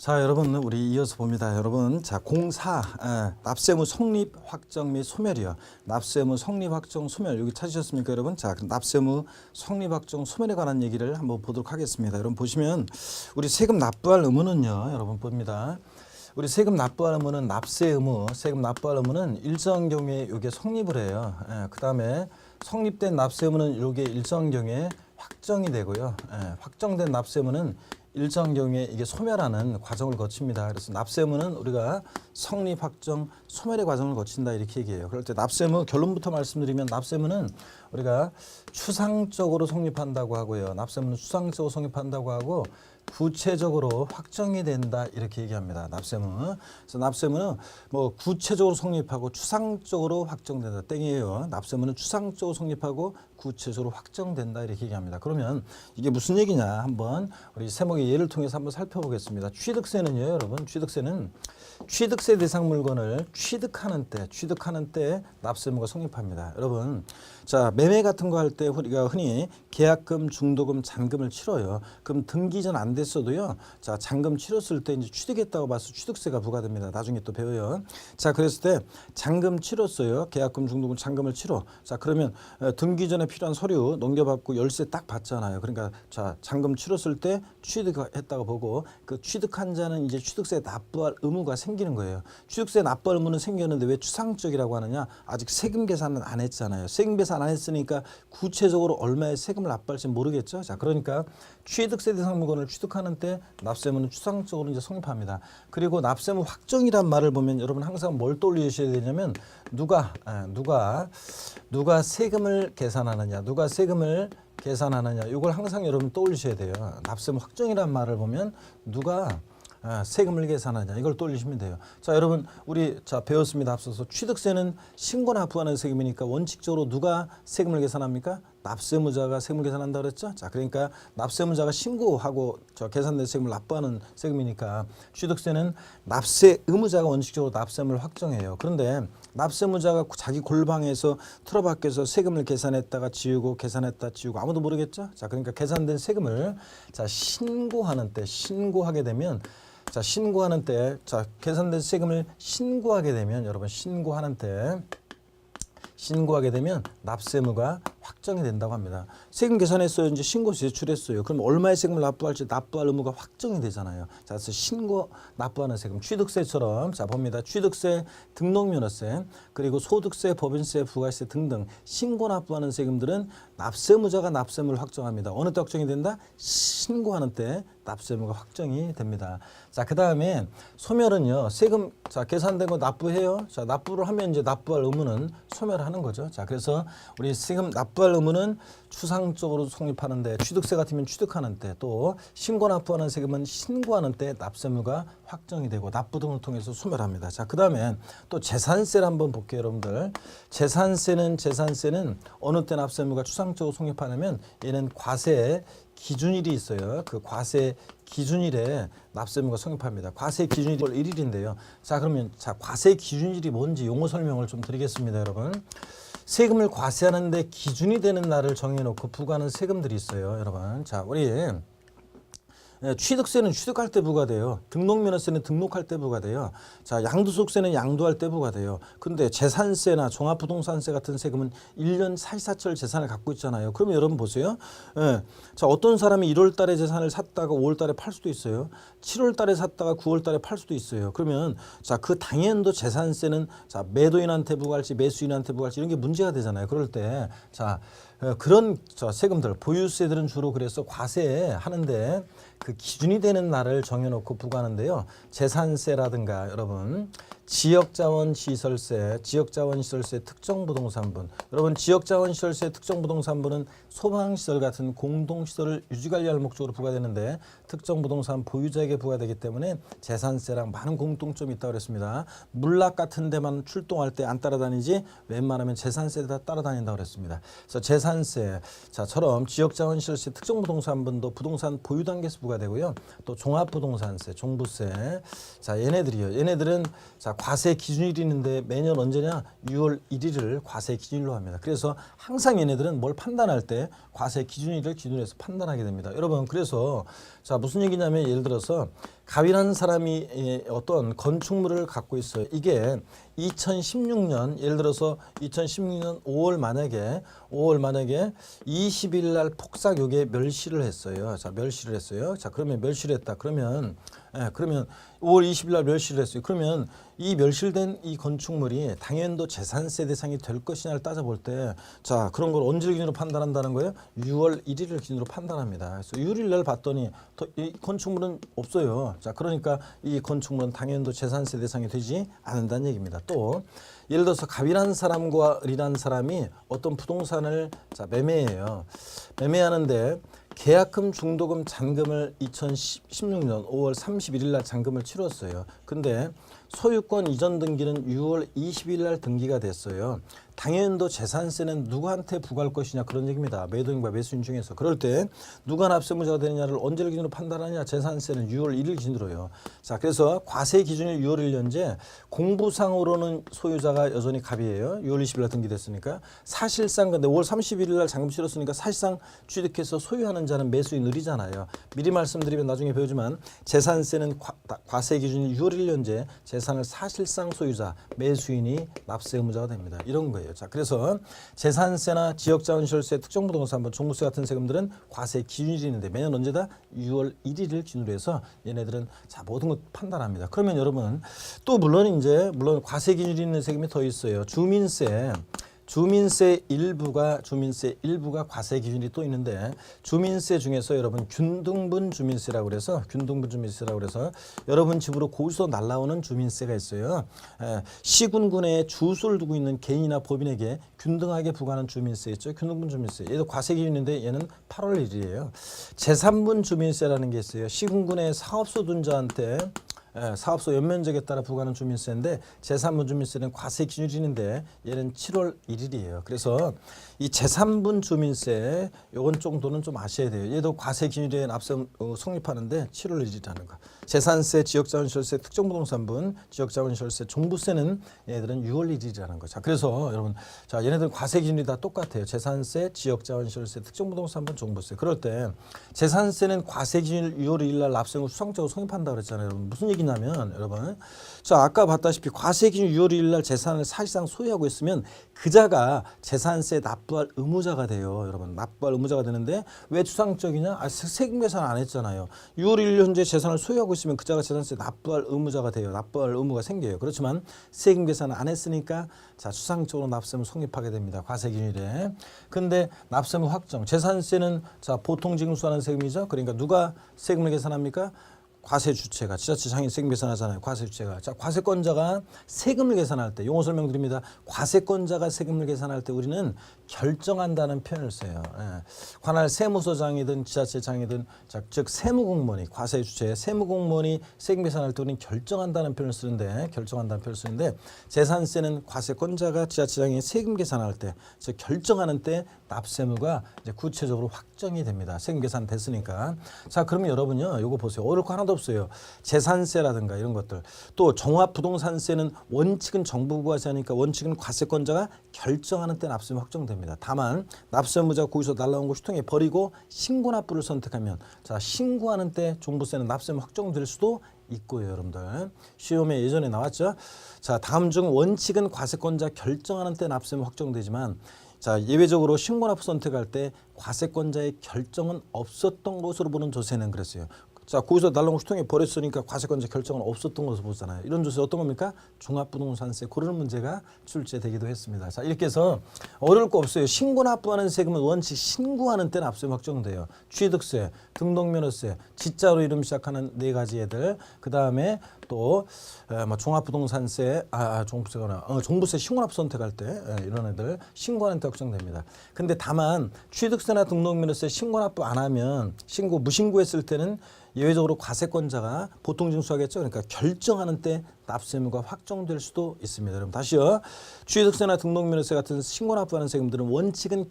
자, 여러분 우리 이어서 봅니다. 여러분, 자, 공사 납세무 성립 확정 및 소멸이요. 납세무 성립 확정 소멸 여기 찾으셨습니까, 여러분? 자, 납세무 성립 확정 소멸에 관한 얘기를 한번 보도록 하겠습니다. 여러분 보시면 우리 세금 납부할 의무는요, 여러분 봅니다. 우리 세금 납부할 의무는 납세 의무, 세금 납부할 의무는 일정 경우에 이게 성립을 해요. 그다음에 성립된 납세 의무는 이게 일정 경우에 확정이 되고요. 확정된 납세 의무는 일정 경우에 이게 소멸하는 과정을 거칩니다. 그래서 납세무는 우리가 성립, 확정, 소멸의 과정을 거친다 이렇게 얘기해요. 그럴 때 납세무 결론부터 말씀드리면 납세무는 우리가 추상적으로 성립한다고 하고요. 납세무는 추상적으로 성립한다고 하고 구체적으로 확정이 된다 이렇게 얘기합니다. 납세무. 그래서 납세무는 뭐 구체적으로 성립하고 추상적으로 확정된다 땡이에요. 납세무는 추상적으로 성립하고 구체적으로 확정된다 이렇게 얘기합니다. 그러면 이게 무슨 얘기냐 한번 우리 세목의 예를 통해서 한번 살펴보겠습니다. 취득세는요, 여러분, 취득세는 취득세 대상 물건을 취득하는 때 납세무가 성립합니다. 여러분, 자, 매매 같은 거 할 때 우리가 흔히 계약금, 중도금, 잔금을 치러요. 그럼 등기 전 안 됐어도요. 자, 잔금 치렀을 때 이제 취득했다고 봐서 취득세가 부과됩니다. 나중에 또 배워요. 자, 그랬을 때 잔금 치렀어요. 계약금, 중도금, 잔금을 치러. 자, 그러면 등기 전에 필요한 서류 넘겨받고 열세 딱 받잖아요. 그러니까 자, 잔금 치렀을 때 취득했다고 보고 그 취득한 자는 이제 취득세 납부할 의무가 생기는 거예요. 취득세 납부할 의무는 생겼는데 왜 추상적이라고 하느냐? 아직 세금 계산은 안 했잖아요. 세금 계산 안 했으니까 구체적으로 얼마의 세금을 납부할지 모르겠죠. 자, 그러니까 취득세 대상 물건을 취득하는 때 납세무는 추상적으로 이제 성립합니다. 그리고 납세무 확정이란 말을 보면 여러분 항상 뭘 떠올리셔야 되냐면 누가 세금을 계산하느냐, 누가 세금을 계산하느냐, 이걸 항상 여러분 떠올리셔야 돼요. 납세무 확정이란 말을 보면 누가 세금을 계산하냐 이걸 떠올리시면 돼요. 자, 여러분 우리 자 배웠습니다. 앞서서 취득세는 신고 납부하는 세금이니까 원칙적으로 누가 세금을 계산합니까? 납세무자가 세금을 계산한다 그랬죠. 자, 그러니까 납세무자가 신고하고 저 계산된 세금을 납부하는 세금이니까 취득세는 납세 의무자가 원칙적으로 납세무를 확정해요. 그런데 납세무자가 자기 골방에서 틀어박혀서 세금을 계산했다가 지우고 계산했다 지우고 아무도 모르겠죠. 자, 그러니까 계산된 세금을 자 신고하게 되면 자 신고하는 때 자 계산된 세금을 신고하게 되면 여러분 신고하게 되면 납세무가 확정이 된다고 합니다. 세금 계산했어요. 이제 신고 제출했어요. 그럼 얼마의 세금을 납부할지 납부할 의무가 확정이 되잖아요. 자, 그래서 신고 납부하는 세금, 취득세처럼 자 봅니다. 취득세, 등록면허세, 그리고 소득세, 법인세, 부가세 등등 신고 납부하는 세금들은 납세무자가 납세무를 확정합니다. 어느 때 확정이 된다? 신고하는 때 납세무가 확정이 됩니다. 자, 그 다음에 소멸은요. 세금 자 계산된 거 납부해요. 자, 납부를 하면 이제 납부할 의무는 소멸하는 거죠. 자, 그래서 우리 세금 납부할 의무는 추상적으로 성립하는데 취득세 같으면 취득하는 때 또 신고 납부하는 세금은 신고하는 때 납세무가 확정이 되고 납부 등을 통해서 소멸합니다. 자, 그 다음에 또 재산세를 한번 볼게요, 여러분들. 재산세는 어느 때 납세무가 추상적으로 성립하냐면 얘는 과세 기준일이 있어요. 그 과세 기준일에 납세무가 성립합니다. 과세 기준일이 1일인데요. 자, 그러면 자 과세 기준일이 뭔지 용어 설명을 좀 드리겠습니다, 여러분. 세금을 과세하는데 기준이 되는 날을 정해놓고 부과하는 세금들이 있어요, 여러분. 자, 우리 취득세는 취득할 때 부과돼요. 등록면허세는 등록할 때 부과돼요. 자, 양도소득세는 양도할 때 부과돼요. 근데 재산세나 종합부동산세 같은 세금은 1년 사시사철 재산을 갖고 있잖아요. 그러면 여러분 보세요. 자, 어떤 사람이 1월 달에 재산을 샀다가 5월 달에 팔 수도 있어요. 7월 달에 샀다가 9월 달에 팔 수도 있어요. 그러면 자, 그 당연도 재산세는 자, 매도인한테 부과할지 매수인한테 부과할지 이런 게 문제가 되잖아요. 그럴 때 자, 그런 세금들, 보유세들은 주로 그래서 과세하는데 그 기준이 되는 날을 정해놓고 부과하는데요. 재산세라든가 여러분 지역자원시설세, 특정부동산분. 여러분 지역자원시설세, 특정부동산분은 소방시설 같은 공동시설을 유지관리할 목적으로 부과되는데 특정부동산 보유자에게 부과되기 때문에 재산세랑 많은 공통점이 있다고 그랬습니다. 문락 같은 데만 출동할 때 안 따라다니지 웬만하면 재산세 다 따라다닌다고 그랬습니다. 그래서 재산세 자처럼 지역자원시설세, 특정부동산분도 부동산 보유 단계에서 부과되고요. 또 종합부동산세, 종부세. 자, 얘네들은 자 과세 기준일이 있는데 매년 언제냐? 6월 1일을 과세 기준일로 합니다. 그래서 항상 얘네들은 뭘 판단할 때 과세 기준일을 기준으로 해서 판단하게 됩니다. 여러분, 그래서 자 무슨 얘기냐면 예를 들어서 갑이라는 사람이 어떤 건축물을 갖고 있어요. 이게 2016년 예를 들어서 2016년 5월 만약에 20일 날 폭삭 요게 멸실을 했어요. 자, 멸실을 했어요. 자, 그러면 멸실을 했다. 그러면 5월 20일 날 멸실을 했어요. 그러면 이 멸실된 이 건축물이 당연도 재산세 대상이 될 것이냐를 따져볼 때, 자, 그런 걸 언제 기준으로 판단한다는 거예요? 6월 1일을 기준으로 판단합니다. 그래서 6일 날 봤더니 이 건축물은 없어요. 자, 그러니까 이 건축물은 당연도 재산세 대상이 되지 않는다는 얘기입니다. 또 예를 들어서 갑이라는 사람과 을이라는 사람이 어떤 부동산을 매매해요. 매매하는데 계약금, 중도금, 잔금을 2016년 5월 31일 날 잔금을 치렀어요. 근데 소유권 이전 등기는 6월 20일 날 등기가 됐어요. 당연도 재산세는 누구한테 부과할 것이냐 그런 얘기입니다. 매도인과 매수인 중에서. 그럴 때 누가 납세무자가 되느냐를 언제를 기준으로 판단하냐. 재산세는 6월 1일 기준으로요. 자, 그래서 과세 기준일 6월 1일 현재 공부상으로는 소유자가 여전히 갑이에요. 6월 20일 날 등기됐으니까. 사실상 근데 5월 31일 날 잔금 치렀으니까 사실상 취득해서 소유하는 자는 매수인 을이잖아요. 미리 말씀드리면 나중에 배우지만 재산세는 과세 기준일 6월 1일 현재 재산을 사실상 소유자, 매수인이 납세 의무자가 됩니다. 이런 거예요. 자, 그래서 재산세나 지역자원시설세, 특정부동산분, 종부세 같은 세금들은 과세 기준일이 있는데 매년 언제다? 6월 1일을 기준으로 해서 얘네들은 자 모든 것 판단합니다. 그러면 여러분 또 물론 과세 기준이 있는 세금이 더 있어요. 주민세 일부가 과세 기준이 또 있는데 주민세 중에서 여러분 균등분 주민세라고 그래서 여러분 집으로 고지서 날라오는 주민세가 있어요. 시군군에 주소를 두고 있는 개인이나 법인에게 균등하게 부과하는 주민세 있죠. 균등분 주민세. 얘도 과세 기준인데 얘는 8월 1일이에요. 제3분 주민세라는 게 있어요. 시군군에 사업소 둔 자한테 사업소 연면적에 따라 부과하는 주민세인데 제3분 주민세는 과세 기준인데 얘는 7월 1일이에요. 그래서 이 제3분 주민세 요건 정도는 좀 아셔야 돼요. 얘도 과세 기준에 납세 성립하는데 7월 1일이라는 거. 재산세, 지역자원시설세, 특정부동산분, 지역자원시설세, 종부세는 얘네들은 6월 1일이라는 거. 자, 그래서 여러분 자 얘네들 과세 기준이 다 똑같아요. 재산세, 지역자원시설세, 특정부동산분, 종부세. 그럴 때 재산세는 과세 기준일 6월 1일 날 납세액을 수상적으로 성립한다 그랬잖아요. 여러분 무슨 얘기냐면 여러분 자 아까 봤다시피 과세 기준 6월 1일 날 재산을 사실상 소유하고 있으면 그자가 재산세 납부할 의무자가 돼요. 여러분 납부할 의무자가 되는데 왜 추상적이냐? 세금 계산 안 했잖아요. 6월 1일 현재 재산을 소유하고 있으면 그자가 재산세 납부할 의무자가 돼요. 납부할 의무가 생겨요. 그렇지만 세금 계산을 안 했으니까 자 추상적으로 납세무 성립하게 됩니다. 과세 기준일에. 근데 납세무 확정 재산세는 자 보통 징수하는 세금이죠. 그러니까 누가 세금을 계산합니까? 과세 주체가 지자체장이 세금 계산하잖아요. 과세 주체가. 자, 과세권자가 세금을 계산할 때 용어 설명드립니다. 과세권자가 세금을 계산할 때 우리는 결정한다는 표현을 써요. 관할 세무서장이든 지자체장이든 즉 세무공무원이 과세 주체 세무공무원이 세금 계산할 때 우리는 결정한다는 표현을 쓰는데 재산세는 과세권자가 지자체장이 세금 계산할 때 즉 결정하는 때 납세무가 이제 구체적으로 확정이 됩니다. 세금 계산 됐으니까. 자, 그러면 여러분요. 이거 보세요. 어려울 거 하나도 없어요. 재산세라든가 이런 것들. 또 종합부동산세는 원칙은 정부가 하니까 원칙은 과세권자가 결정하는 때 납세무 확정됩니다. 다만 납세무자가 거기서 날라온 거 휴통에 버리고 신고납부를 선택하면 자 신고하는 때 종부세는 납세무 확정될 수도 있고요, 여러분들. 시험에 예전에 나왔죠. 자, 다음 중 원칙은 과세권자 결정하는 때 납세무 확정되지만 자 예외적으로 신고납부 선택할 때 과세권자의 결정은 없었던 것으로 보는 조세는 그랬어요. 자 거기서 날라온 수통에 버렸으니까 과세권자 결정은 없었던 것으로 보잖아요. 이런 조세 어떤 겁니까? 종합부동산세 고르는 문제가 출제되기도 했습니다. 자 이렇게 해서 어려울 거 없어요. 신고납부하는 세금은 원칙 신고하는 때는 납세무 확정돼요. 취득세, 등록면허세, 지자로 이름 시작하는 네 가지 애들. 그 다음에 또 종합부동산세, 종부세 신고납부 선택할 때 이런 애들 신고하는 때 확정됩니다. 근데 다만 취득세나 등록면허세 신고납부 안 하면 무신고했을 때는 예외적으로 과세권자가 보통 징수하겠죠. 그러니까 결정하는 때 납세무가 확정될 수도 있습니다. 여러분 다시요. 취득세나 등록면허세 같은 신고납부하는 세금들은 원칙은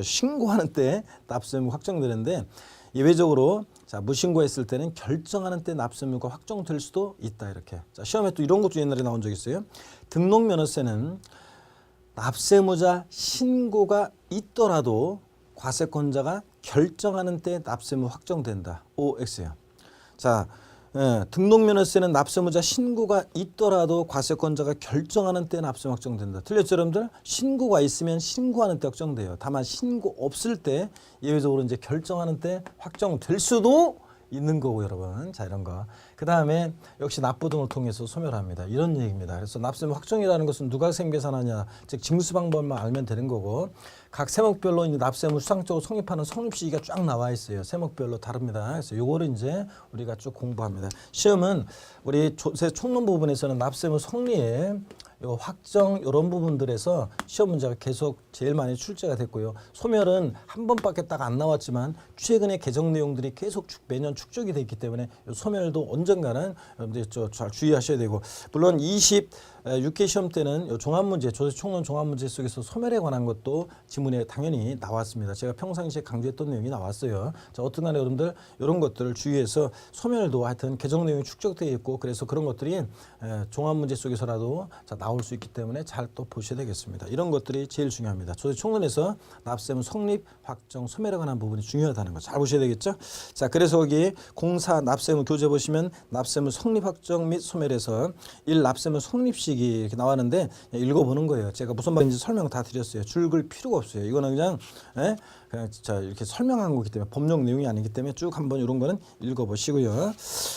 신고하는 때 납세무 확정되는데 예외적으로 자 무신고했을 때는 결정하는 때 납세무가 확정될 수도 있다 이렇게. 자 시험에 또 이런 것도 옛날에 나온 적 있어요. 등록면허세는 납세무자 신고가 있더라도 과세권자가 결정하는 때 납세무 확정된다. OX요. 자 등록면허세는 납세무자 신고가 있더라도 과세권자가 결정하는 때 납세무 확정된다. 틀렸죠, 여러분들? 신고가 있으면 신고하는 때 확정돼요. 다만 신고 없을 때 예외적으로 이제 결정하는 때 확정될 수도 있는 거고, 여러분. 자, 이런 거. 그 다음에 역시 납부 등을 통해서 소멸합니다. 이런 얘기입니다. 그래서 납세무 확정이라는 것은 누가 생계산하냐, 즉 징수 방법만 알면 되는 거고, 각 세목별로 이제 납세무 수상적으로 성립하는 성립 시기가 쫙 나와 있어요. 세목별로 다릅니다. 그래서 요거를 이제 우리가 쭉 공부합니다. 시험은 우리 조세 총론 부분에서는 납세무 성리에 요 확정 이런 부분들에서 시험 문제가 계속 제일 많이 출제가 됐고요. 소멸은 한 번밖에 딱 안 나왔지만 최근에 개정 내용들이 계속 매년 축적이 돼 있기 때문에 요 소멸도 언젠가는 여러분들 잘 주의하셔야 되고, 물론 26회 시험 때는 요 종합문제, 조세 총론 종합문제 속에서 소멸에 관한 것도 지문에 당연히 나왔습니다. 제가 평상시에 강조했던 내용이 나왔어요. 자, 어떤 간에 여러분들 이런 것들을 주의해서 소멸도 하여튼 개정 내용이 축적되어 있고, 그래서 그런 것들이 종합문제 속에서라도 자, 나올 수 있기 때문에 잘 또 보셔야 되겠습니다. 이런 것들이 제일 중요합니다. 조세 총론에서 납세무 성립, 확정, 소멸에 관한 부분이 중요하다는 거 잘 보셔야 되겠죠. 자, 그래서 여기 공사 납세무 교재 보시면 납세무 성립, 확정 및 소멸에서 1. 납세무 성립 시기 이렇게 나왔는데 읽어보는 거예요. 제가 무슨 말인지 설명 다 드렸어요. 줄글 필요가 없어요. 이거는 그냥 자, 이렇게 설명한 거기 때문에 법령 내용이 아니기 때문에 쭉 한번 이런 거는 읽어보시고요.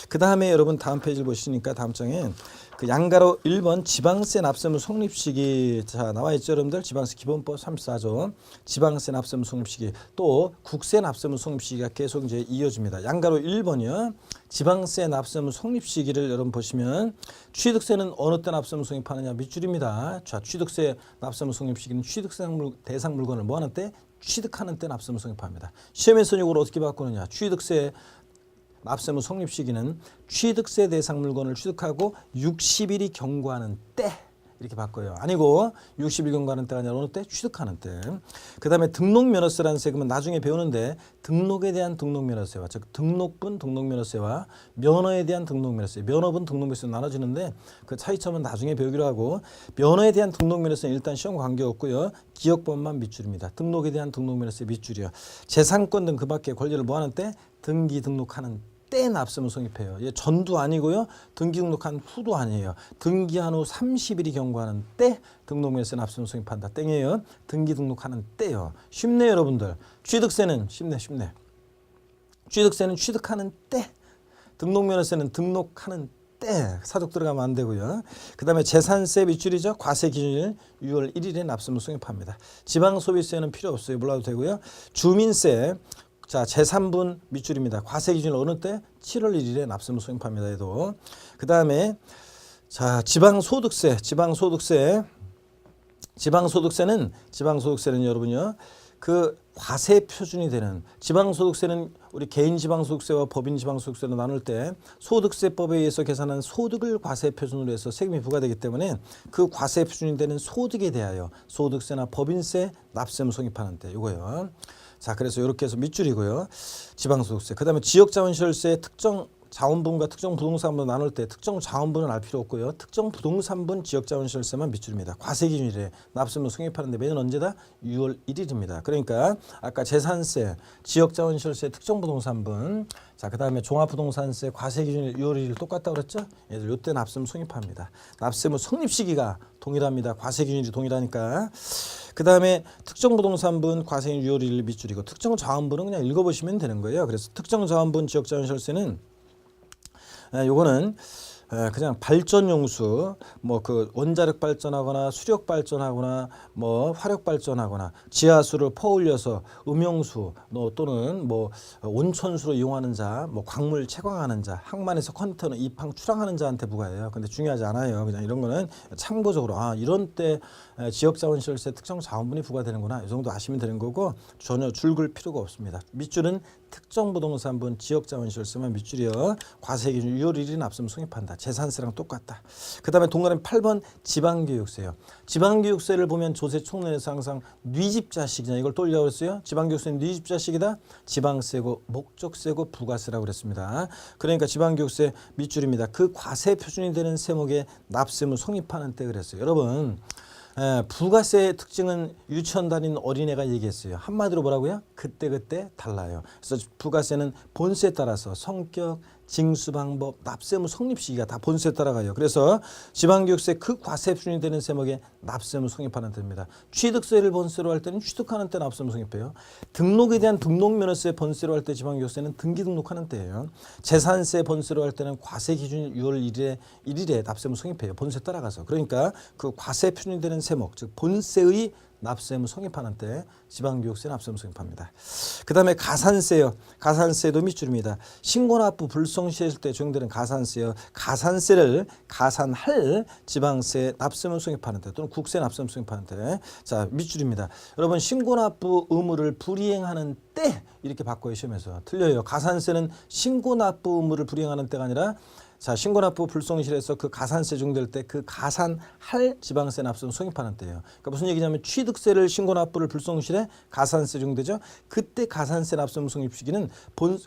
그 다음에 여러분 다음 페이지를 보시니까 다음 장에 그 양가로 1번 지방세 납세무 성립시기 자 나와 있죠, 여러분들. 지방세 기본법 34조 지방세 납세무 성립시기, 또 국세 납세무 성립시기가 계속 이제 이어집니다. 양가로 1번이요. 지방세 납세무 성립시기를 여러분 보시면 취득세는 어느 때 납세무 성립하느냐 밑줄입니다. 자, 취득세 납세무 성립시기는 취득세 대상 물건을 뭐 하는 때? 취득하는 때 납세무 성립합니다. 시험에서 이걸 어떻게 바꾸느냐? 취득세 납세무 성립 시기는 취득세 대상 물건을 취득하고 60일이 경과하는 때 이렇게 바꿔요. 아니고 60일 경과하는 때가 아니라 어느 때? 취득하는 때. 그 다음에 등록면허세라는 세금은 나중에 배우는데 등록에 대한 등록면허세와 즉 등록분 등록면허세와 면허에 대한 등록면허세, 면허분 등록면허세 나눠지는데 그 차이점은 나중에 배우기로 하고, 면허에 대한 등록면허세는 일단 시험 관계없고요. 기억법만 밑줄입니다. 등록에 대한 등록면허세 밑줄이요. 재산권 등 그 밖의 권리를 뭐 하는 때? 등기 등록하는 때 납세무 성립해요. 얘 전도 아니고요. 등기 등록한 후도 아니에요. 등기한 후 30일이 경과하는 때 등록면허세 납세무 성립한다. 땡이에요. 등기 등록하는 때요. 쉽네요, 여러분들. 취득세는 쉽네. 취득세는 취득하는 때, 등록면허세는 등록하는 때 사족 들어가면 안 되고요. 그 다음에 재산세 밑줄이죠. 과세 기준일 6월 1일에 납세무 성립합니다. 지방소비세는 필요 없어요. 몰라도 되고요. 주민세 자, 제3분 밑줄입니다. 과세 기준일 어느 때? 7월 1일에 납세무 성립합니다. 얘도. 그 다음에 자, 지방소득세는 여러분요. 그 과세 표준이 되는 지방소득세는 우리 개인 지방소득세와 법인 지방소득세로 나눌 때 소득세법에 의해서 계산한 소득을 과세 표준으로 해서 세금이 부과되기 때문에 그 과세 표준이 되는 소득에 대하여 소득세나 법인세 납세무 성립하는 때 이거요. 자, 그래서 이렇게 해서 밑줄이고요. 지방소득세. 그 다음에 지역자원시설세 특정 자원분과 특정 부동산분 나눌 때 특정 자원분은 알 필요 없고요. 특정 부동산분 지역자원시설세만 밑줄입니다. 과세기준일에 납세무 성립하는데 매년 언제다? 6월 1일입니다. 그러니까 아까 재산세, 지역자원시설세, 특정 부동산분, 자, 그 다음에 종합부동산세 과세기준일 6월 1일 똑같다고 그랬죠? 얘들 이때 납세무 성립합니다. 납세무 성립 시기가 동일합니다. 과세기준일이 동일하니까. 그 다음에 특정 부동산분 과세기준 6월 1일 밑줄이고, 특정 자원분은 그냥 읽어보시면 되는 거예요. 그래서 특정 자원분 지역자원시설세는 요거는 그냥 발전용수, 뭐 그 원자력 발전하거나 수력 발전하거나 뭐 화력 발전하거나 지하수를 퍼올려서 음용수 또는 뭐 온천수로 이용하는 자, 뭐 광물 채광하는 자, 항만에서 컨테이너 입항 출항하는 자한테 부과해요. 근데 중요하지 않아요. 그냥 이런 거는 참고적으로 이런 때 지역자원시설세 특정 자원분이 부과되는구나, 이 정도 아시면 되는 거고 전혀 줄글 필요가 없습니다. 밑줄은 특정 부동산분 지역자원시설세만 밑줄이요. 과세기준 6월 1일 납세무 성립한다. 재산세랑 똑같다. 그 다음에 동그라미 8번 지방교육세요. 지방교육세를 보면 조세 총론에서 항상 뉘집자식이냐 이걸 떠올리라고 했어요. 지방교육세는 뉘집자식이다. 지방세고 목적세고 부가세라고 그랬습니다. 그러니까 지방교육세 밑줄입니다. 그 과세 표준이 되는 세목에 납세무 성립하는 때 그랬어요. 여러분, 부가세의 특징은 유치원 다니는 어린애가 얘기했어요. 한마디로 뭐라고요? 그때그때 달라요. 그래서 부가세는 본세에 따라서 성격, 징수 방법, 납세무 성립 시기가 다 본세에 따라가요. 그래서 지방교육세 그 과세 수준이 되는 세목에 납세무 성립하는 때입니다. 취득세를 본세로 할 때는 취득하는 때 납세무 성립해요. 등록에 대한 등록면허세 본세로 할 때 지방교육세는 등기 등록하는 때예요. 재산세 본세로 할 때는 과세 기준일 6월 1일에 납세무 성립해요. 본세 따라가서. 그러니까 그 과세 표준이 되는 세목, 즉 본세의 납세무 성립하는 때 지방교육세 납세무 성립합니다. 그 다음에 가산세요. 가산세도 밑줄입니다. 신고납부 불성시했을 때 적용되는 가산세요. 가산세를 가산할 지방세 납세무 성립하는 때 또는 국세 납세무 성립하는 때, 자 밑줄입니다. 여러분 신고납부 의무를 불이행하는 때 이렇게 바꿔요. 시험에서 틀려요. 가산세는 신고납부 의무를 불이행하는 때가 아니라 자, 신고납부 불성실에서 그 가산세 적용될 때 그 가산할 지방세 납세무 성립하는 때예요. 그러니까 무슨 얘기냐면 취득세를 신고납부를 불성실에 가산세 적용되죠. 그때 가산세 납세무 성립 시기는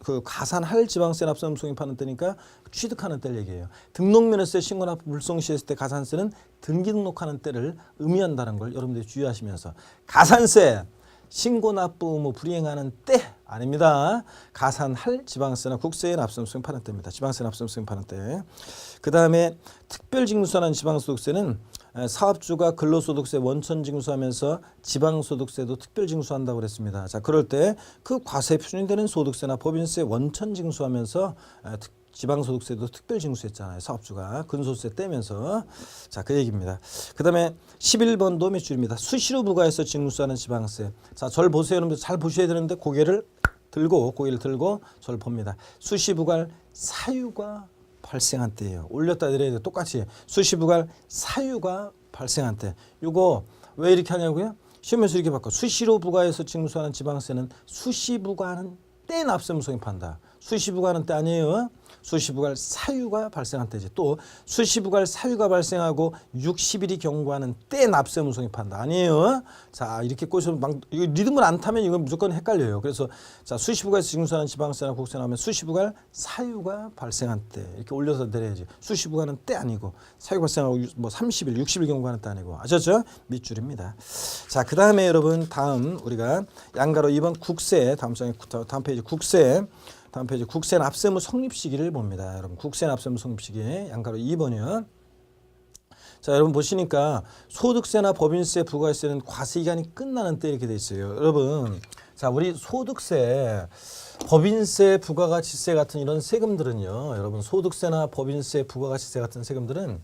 그 가산할 지방세 납세무 성립하는 때니까 취득하는 때를 얘기해요. 등록면허세 신고납부 불성실했을 때 가산세는 등기 등록하는 때를 의미한다는 걸 여러분들이 주의하시면서 가산세 신고납부 의무 불이행하는 때 아닙니다. 가산할 지방세나 국세에 납세무 성립하는 때입니다. 지방세 납세무 성립하는 때. 그 다음에 특별징수하는 지방소득세는 사업주가 근로소득세 원천징수하면서 지방소득세도 특별징수한다고 그랬습니다. 자, 그럴 때 그 과세 표준이 되는 소득세나 법인세 원천징수하면서 지방소득세도 특별징수했잖아요. 사업주가 근소득세 떼면서. 자, 그 얘기입니다. 그 다음에 11번도 몇 줄입니다. 수시로 부과해서 징수하는 지방세. 자, 절 보세요. 여러분들 잘 보셔야 되는데 고개를 들고 절 봅니다. 수시 부과할 사유가 발생한 때예요. 올렸다 내려야 돼. 똑같이 수시 부과할 사유가 발생한 때. 이거 왜 이렇게 하냐고요? 시험에서 이렇게 바꿔. 수시로 부과해서 징수하는 지방세는 수시 부과하는 때 납세무 성립한다. 수시 부과하는 때 아니에요. 수시 부과할 사유가 발생한 때지. 또 수시 부과할 사유가 발생하고 60일이 경과하는 때 납세무 성립한다. 아니에요. 자, 이렇게 꼬셔서 이거 리듬을 안 타면 이건 무조건 헷갈려요. 그래서 자, 수시 부과에서 징수하는 지방세나 국세 나오면 수시 부과할 사유가 발생한 때 이렇게 올려서 내려야지. 수시 부과는 때 아니고 사유 발생하고 뭐 30일, 60일 경과하는 때 아니고. 아셨죠? 밑줄입니다. 자, 그 다음에 여러분 다음 우리가 양가로 2번 국세 다음 페이지 국세. 다음 페이지 국세 납세무 성립 시기를 봅니다. 여러분 국세 납세무 성립 시기 양가로 2번이요. 자, 여러분 보시니까 소득세나 법인세 부가세는 과세 기간이 끝나는 때 이렇게 돼 있어요. 여러분, 자, 우리 소득세, 법인세, 부가가치세 같은 이런 세금들은요. 여러분 소득세나 법인세, 부가가치세 같은 세금들은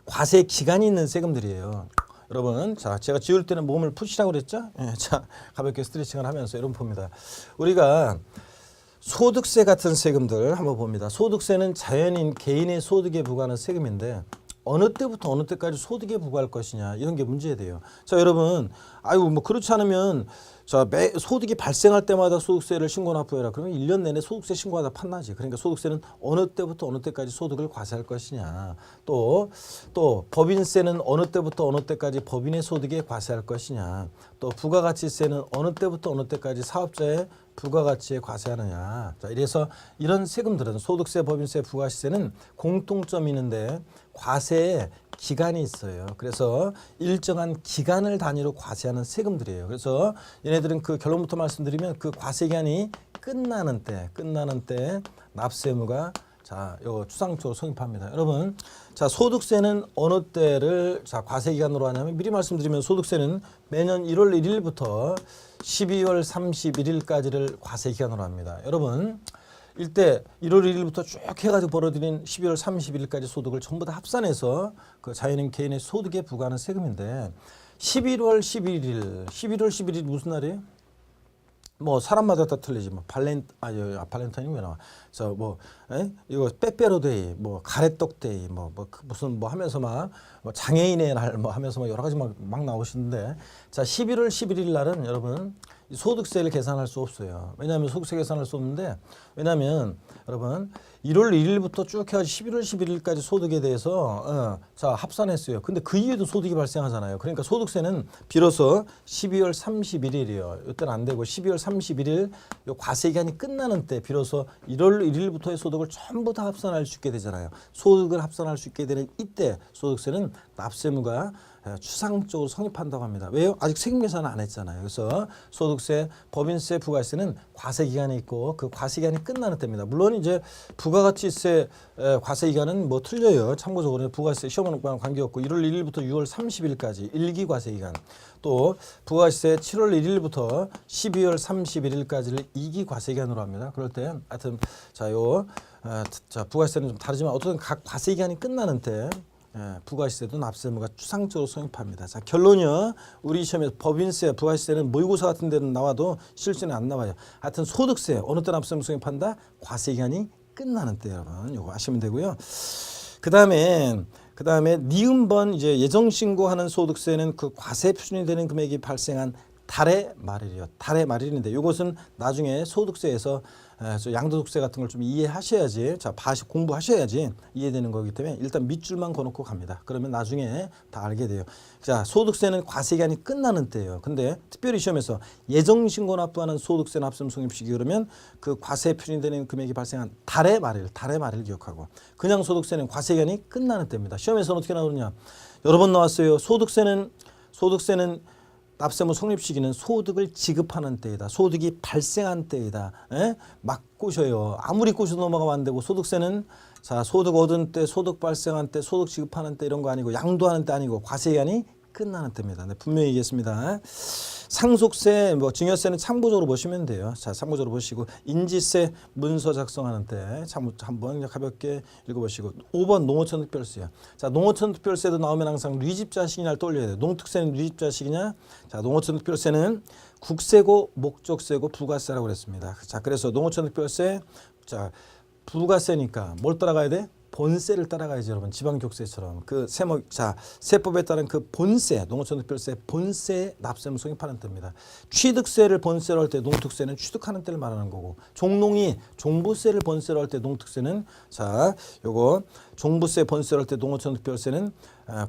과세 기간이 있는 세금들이에요. 여러분, 자, 제가 지울 때는 몸을 푸시라고 그랬죠? 예, 자, 가볍게 스트레칭을 하면서 여러분 봅니다. 우리가 소득세 같은 세금들 한번 봅니다. 소득세는 자연인 개인의 소득에 부과하는 세금인데 어느 때부터 어느 때까지 소득에 부과할 것이냐 이런 게 문제가 돼요. 자, 여러분, 아이고 뭐 그렇지 않으면 자, 소득이 발생할 때마다 소득세를 신고납부해라. 그러면 1년 내내 소득세 신고하다 판나지. 그러니까 소득세는 어느 때부터 어느 때까지 소득을 과세할 것이냐. 또 법인세는 어느 때부터 어느 때까지 법인의 소득에 과세할 것이냐. 또 부가가치세는 어느 때부터 어느 때까지 사업자의 부가가치에 과세하느냐. 자, 이래서 이런 세금들은 소득세, 법인세, 부가가치세는 공통점이 있는데 과세에 기간이 있어요. 그래서 일정한 기간을 단위로 과세하는 세금들이에요. 그래서 얘네들은 그 결론부터 말씀드리면 그 과세 기간이 끝나는 때 납세무가 자, 요 추상적으로 성립합니다. 여러분, 자, 소득세는 어느 때를 자, 과세 기간으로 하냐면 미리 말씀드리면 소득세는 매년 1월 1일부터 12월 31일까지를 과세 기간으로 합니다. 여러분, 이때 1월 1일부터 쭉 해가지고 벌어들인 12월 31일까지 소득을 전부 다 합산해서 그 자연인 개인의 소득에 부과하는 세금인데 11월 11일 무슨 날이에요? 뭐 사람마다 다 틀리지. 뭐 발렌타인이 왜 나와? 이거 빼빼로데이, 뭐 가래떡데이, 무슨 뭐 하면서 막 뭐 장애인의 날 뭐 하면서 막 여러 가지 막 나오시는데 자, 11월 11일 날은 여러분 소득세를 계산할 수 없어요. 왜냐하면 소득세 계산할 수 없는데 왜냐하면 여러분 1월 1일부터 쭉 해가지고 11월 11일까지 소득에 대해서 자, 합산했어요. 근데 그 이후에도 소득이 발생하잖아요. 그러니까 소득세는 비로소 12월 31일이요. 이때는 안 되고 12월 31일 요 과세 기간이 끝나는 때 비로소 1월 1일부터의 소득을 전부 다 합산할 수 있게 되잖아요. 소득을 합산할 수 있게 되는 이때 소득세는 납세무가 추상적으로 성립한다고 합니다. 왜요? 아직 세금 계산을 안 했잖아요. 그래서 소득세, 법인세, 부가세는 과세 기간이 있고 그 과세 기간이 끝나는 때입니다. 물론 이제 부가가치세 과세 기간은 뭐 틀려요. 참고적으로 부가세 시험하는 거랑 관계없고 1월 1일부터 6월 30일까지 1기 과세 기간, 또 부가세 7월 1일부터 12월 31일까지를 2기 과세 기간으로 합니다. 그럴 때 하여튼 자 부가세는 좀 다르지만 어쨌든 각 과세 기간이 끝나는 때 부가세도 납세무가 추상적으로 성립합니다. 자, 결론이요. 우리 시험에서 법인세, 부가세는 모의고사 같은 데는 나와도 실제는 안 나와요. 하여튼 소득세 어느 때 납세무 성립한다? 과세 기간이 끝나는 때 여러분. 요거 아시면 되고요. 그다음에 니은번 이제 예정 신고하는 소득세는 그 과세 표준이 되는 금액이 발생한 달의 말일이요. 달의 말일인데 이것은 나중에 소득세에서 양도소득세 같은 걸 좀 이해하셔야지, 자 공부하셔야지 이해되는 거기 때문에 일단 밑줄만 거놓고 갑니다. 그러면 나중에 다 알게 돼요. 자, 소득세는 과세 기간이 끝나는 때예요. 근데 특별히 시험에서 예정신고 납부하는 소득세 납세무 성립시기 그러면 그 과세 표준이 되는 금액이 발생한 달의 말일 기억하고, 그냥 소득세는 과세 기간이 끝나는 때입니다. 시험에서는 어떻게 나오느냐? 여러 번 나왔어요. 소득세는 납세무 성립 시기는 소득을 지급하는 때이다. 소득이 발생한 때이다. 막 꼬셔요. 아무리 꼬셔도 넘어가면 안 되고, 소득세는 자 소득 얻은 때, 소득 발생한 때, 소득 지급하는 때 이런 거 아니고, 양도하는 때 아니고 과세 기간이 끝나는 때입니다. 네, 분명히 얘기했습니다. 상속세, 증여세는 참고적으로 보시면 돼요. 자, 참고적으로 보시고, 인지세 문서 작성하는 때 한번 가볍게 읽어보시고, 5번 농어촌 특별세요. 자, 농어촌 특별세도 나오면 항상 뉘집자식이냐를 떠올려야 돼요. 농특세는 뉘집자식이냐? 자, 농어촌 특별세는 국세고 목적세고 부가세라고 그랬습니다. 자, 그래서 농어촌 특별세, 자 부가세니까 뭘 따라가야 돼? 본세를 따라가야죠, 여러분. 지방교세처럼 그 세목, 자 세법에 따른 그 본세, 농어촌 특별세 본세 납세무 성립하는 때입니다. 취득세를 본세로 할 때 농특세는 취득하는 때를 말하는 거고, 종농이 종부세를 본세로 할 때 농특세는 자 요거 종부세 본세로 할 때 농어촌 특별세는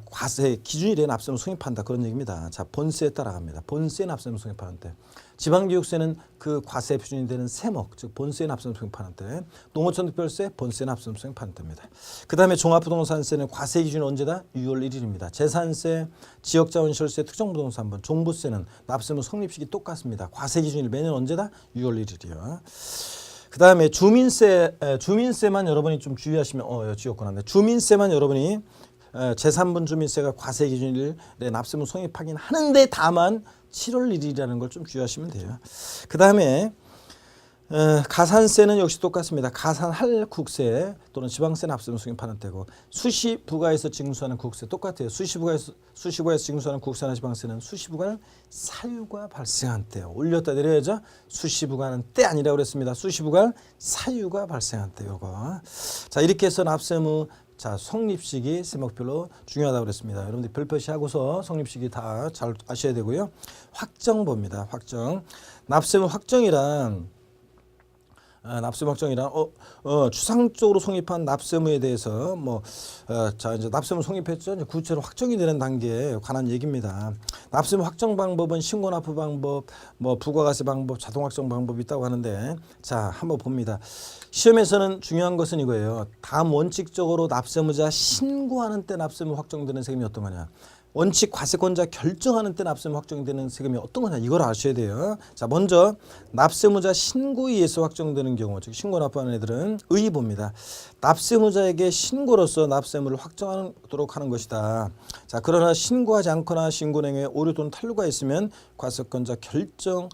과세 기준이 된 납세무 성립한다, 그런 얘기입니다. 자, 본세에 따라갑니다. 본세 납세무 성립하는 때. 지방교육세는 그 과세 표준이 되는 세목, 즉 본세 납세무 성립하는 때. 농어촌 특별세 본세 납세무 성립하는 때입니다. 그 다음에 종합부동산세는 과세 기준이 언제다? 6월 1일입니다. 재산세, 지역자원시설세, 특정부동산분, 종부세는 납세무 성립시기 똑같습니다. 과세 기준이 매년 언제다? 6월 1일이요. 그 다음에 주민세만 여러분이 좀 주의하시면 지웠구나. 주민세만 여러분이 제3분 주민세가 과세 기준일 납세무 성립하긴 하는데, 다만 7월 1일이라는 걸 좀 주의하시면 돼요. 그 다음에 가산세는 역시 똑같습니다. 가산할 국세 또는 지방세 납세무 성립하는 때고, 수시부가에서 징수하는 국세 똑같아요. 수시부가에서 징수하는 국세나 지방세는 수시부가 사유가 발생한 때, 올렸다 내려야죠. 수시부가는 때 아니라고 그랬습니다. 수시부가 사유가 발생한 때. 요거. 자, 이렇게 해서 납세무 자 성립시기 세목별로 중요하다고 그랬습니다. 여러분들 별표시 하고서 성립시기 다 잘 아셔야 되고요. 확정 봅니다. 확정. 납세무 확정이란 추상적으로 성립한 납세무에 대해서 자 이제 납세무 성립했죠. 이제 구체로 확정이 되는 단계에 관한 얘기입니다. 납세무 확정 방법은 신고 납부 방법, 부가가세 방법, 자동 확정 방법이 있다고 하는데, 자 한번 봅니다. 시험에서는 중요한 것은 이거예요. 다음 원칙적으로 납세무자 신고하는 때 납세무 확정되는 세금이 어떤 거냐? 원칙 과세권자 결정하는 때 납세무 확정되는 세금이 어떤 거냐, 이걸 아셔야 돼요. 자, 먼저 납세무자 신고에 의해서 확정되는 경우, 즉 신고 납부하는 애들은 의의봅니다. 납세무자에게 신고로서 납세무를 확정하도록 하는 것이다. 자, 그러나 신고하지 않거나 신고 내용에 오류 또는 탄루가 있으면 과세권자 결정을